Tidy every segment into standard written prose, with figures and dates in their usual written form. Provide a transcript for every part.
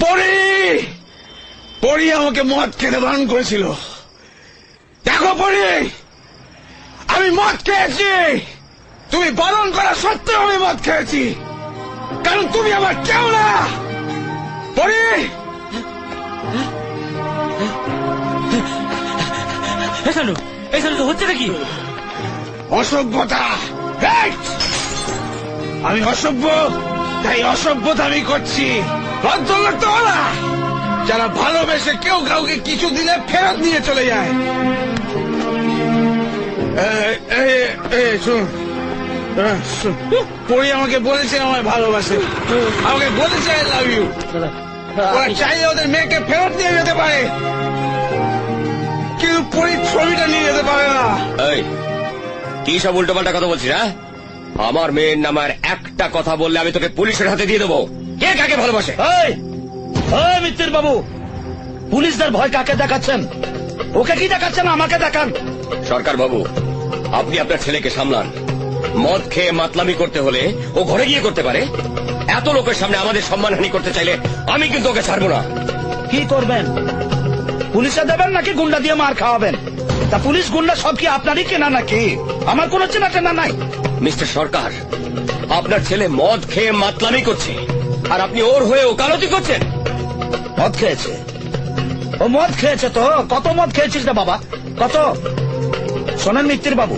পরি পরি আমাকে মদ খেতে বারণ করেছিল। দেখো পরি, আমি মদ খেয়েছি। তুমি বারণ করা সত্ত্বেও আমি মদ খেয়েছি, কারণ তুমি আমার কেউ না। পরি, হচ্ছে কি? অসভ্যতা। আমি অসভ্য, তাই অসভ্যতা আমি করছি। ভদ্রলোক ওরা যারা ভালোবেসে কেউ কাউকে কিছু দিলে ফেরত নিয়ে চলে যায়। শুন, পরি আমাকে বলেছে আমায় ভালোবাসে, আমাকে বলেছে আই লাভ ইউ। ওরা চাইলে ওদের মেয়েকে ফেরত নিয়ে যেতে পারে, কিন্তু পরির ছবিটা নিয়ে যেতে পারে না। কি সব উল্টো পাল্টা কথা বলছিস? হ্যাঁ, আমার মেয়ের নামার একটা কথা বললে আমি তোকে পুলিশের হাতে দিয়ে দেবো। কে কাকে ভালোবাসে? মিত্তির বাবু, পুলিশদের ভয় কাকে দেখাচ্ছেন? ওকে কি দেখাচ্ছেন? আমাকে দেখান। সরকার বাবু, আপনি আপনার ছেলেকে সামলান। মদ খেয়ে মাতলামি করতে হলে ও ঘরে গিয়ে করতে পারে। এত লোকের সামনে আমাদের সম্মানহানি করতে চাইলে আমি কিন্তু ওকে ছাড়বো না। কি করবেন? পুলিশে দেবেন নাকি গুন্ডা দিয়ে মার খাওয়াবেন? তা পুলিশ গুন্ডা সব কি আপনারই কেনা নাকি? আমার কোনো চেনা চেনা নাই। মিস্টার সরকার, আপনার ছেলে মদ খেয়ে মাতলামি করছে, আর আপনি ওর হয়ে ওকালতি করছেন। মদ খেয়েছে? ও মদ খেয়েছে তো? কত মদ খেয়েছিস রে বাবা, কত? শোনেন মিত্তির বাবু,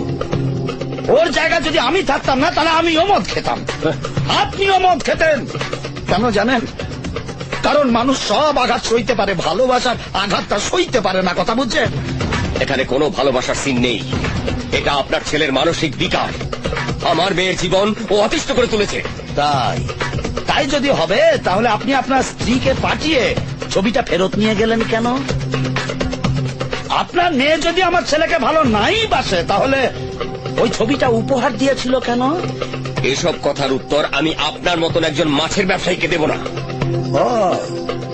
ওর জায়গা যদি আমি থাকতাম না, তাহলে আমিও মদ খেতাম, আপনিও মদ খেতেন। কেন জানেন? কারণ মানুষ সব আঘাত সইতে পারে, ভালোবাসার আঘাতটা সইতে পারে না। কথা বুঝছেন? এখানে কোনো ভালোবাসার সিন নেই। এটা আপনার ছেলের মানসিক বিকার। আমার মেয়ের জীবন ও অতিষ্ঠ করে তুলেছে। তাই যদি হবে, তাহলে আপনি আপনার স্ত্রীকে পাঠিয়ে ছবিটা ফেরত নিয়ে গেলেন কেন? আপনার মেয়ে যদি আমার ছেলেকে ভালো নাই বাসে, তাহলে ওই ছবিটা উপহার দিয়েছিল কেন? এসব কথার উত্তর আমি আপনার মতন একজন মাছের ব্যবসায়ীকে দেব না।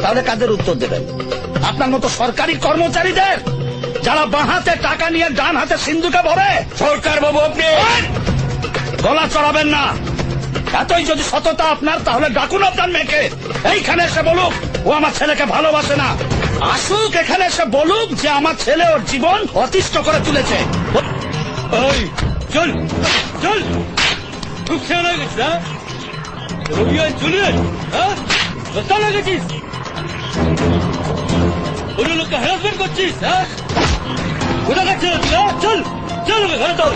তাহলে কাদের উত্তর দেবেন? আপনার মতো সরকারি কর্মচারীদের, যারা বাঁ হাতে টাকা নিয়ে ডান হাতে সিন্ধুকে ভরে। সরকার বাবু, আপনি গলা চড়াবেন না। এতই যদি সততা আপনার, তাহলে ডাকুন আপনার মেয়েকে, এইখানে এসে বলুক ও আমার ছেলেকে ভালোবাসে না। আসুক, এখানে এসে বলুক যে আমার ছেলে ওর জীবন অতিষ্ঠ করে তুলেছে। চল চল, খুব খেয়াল হয়ে গেছিস। লাগেছিস, ওই লোককে হ্যারাসমেন্ট করছিস। কোথা যাচ্ছে? চল চল ঘরে, চল।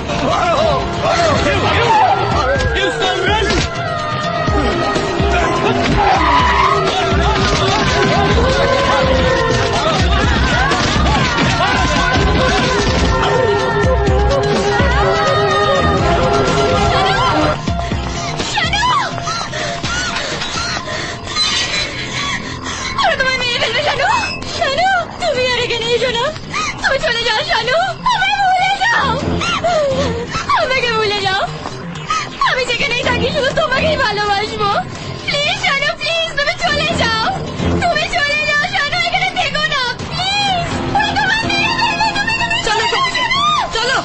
তুমি চলে যাও শানু, আমাকে ভুলে যাও, আমাকে ভুলে যাও। আমি যেখানেই থাকি শুধু তোমাকেই ভালোবাসবো। প্লিজ শানু, প্লিজ তুমি চলে যাও, তুমি চলে যাও শানু, এখানে থেকো না প্লিজ। চলো চলো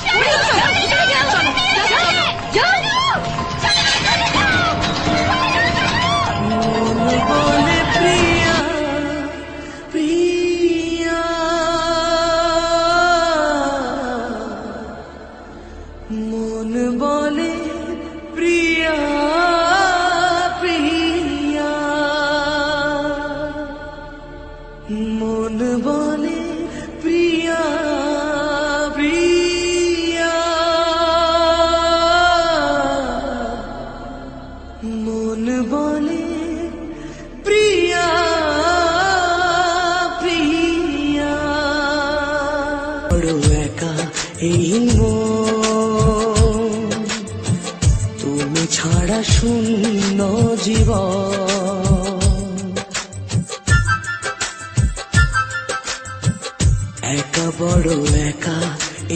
তুমি ছাড়া শূন্য জীবন, একা বড় একা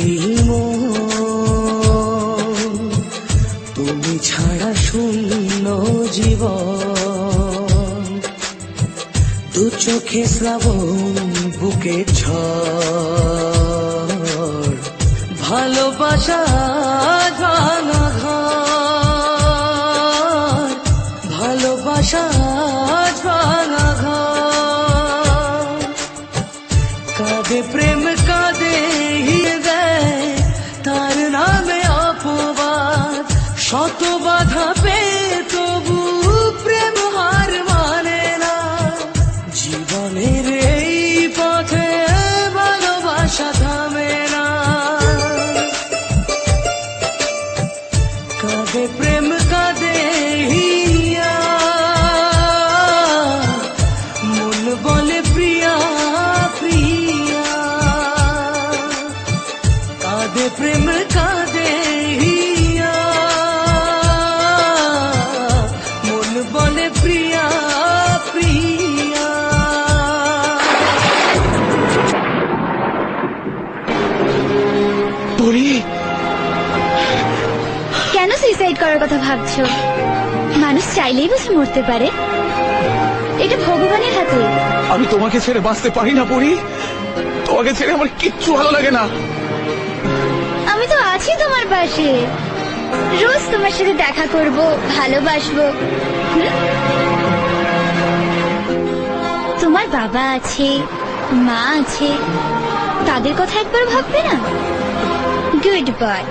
এই মন, তুমি ছাড়া শূন্য জীবন। দু চোখে শ্রাবণ, বুকে ঝড়, ভালোবাসা ভাঙা ঘর, ভালোবাসা ভালোবাসা আজ ভাঙা ঘর। কাঁদে প্রেম কাঁদে হৃদয়, তার নামে অপবাদ। শত বাধা পেয়ে তবু প্রেম হার মানে না। জীবনের এই পথে ভালোবাসা থামে না। কাঁদে প্রেম কাঁদে হিয়া, মন বলে প্রিয়া প্রিয়া। কাঁদে প্রেম কাঁদে হিয়া, মন বলে প্রিয়া প্রিয়া। পরি, কেন সুইসাইড করার কথা ভাবছো? মানুষ চাইলেই বুঝে মরতে পারে, এটা ভগবানের হাতে। আমি তোমাকে ছেড়ে বাঁচতে পারি না পরি। তোমাকে ছেড়ে আমার কিচ্ছু ভালো লাগে না। আমি তো আছি তোমার পাশে, রোজ তোমার সাথে দেখা করব, ভালোবাসবো। তোমার বাবা আছে, মা আছে, তাদের কথা একবার ভাববে না? Good boy.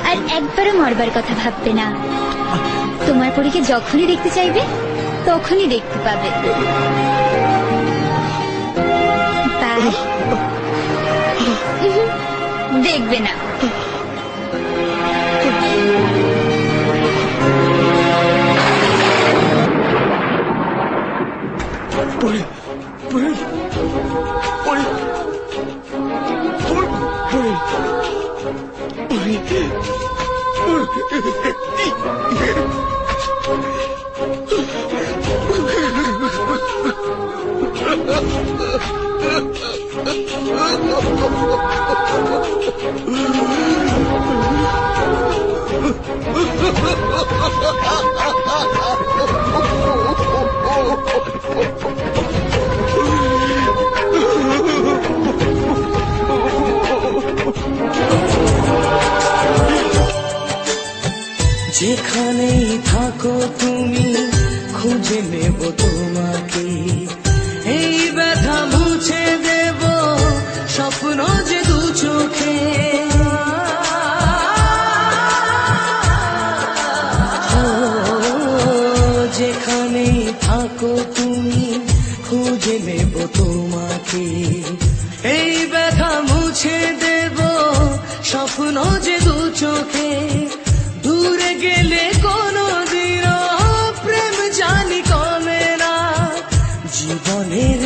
আর একবারও মরবার কথা ভাববে না। তোমার পরীকে যখনই দেখতে চাইবে তখনই দেখতে পাবে। বাই। দেখবে না। পরি, পরি, পরি, পরি, পরি, যেখানেই থাকো তুমি, খুঁজে নেব তোমাকে। এই ব্যথা মুছে দেব স্বপ্ন যে দু চোখে। ও, যেখানেই থাকো তুমি, খুঁজে নেব তোমাকে। এই ব্যথা মুছে দেব স্বপ্ন যে দু চোখে। দূরে গেলে কোনো দিন প্রেম জানি কমে না। জীবনের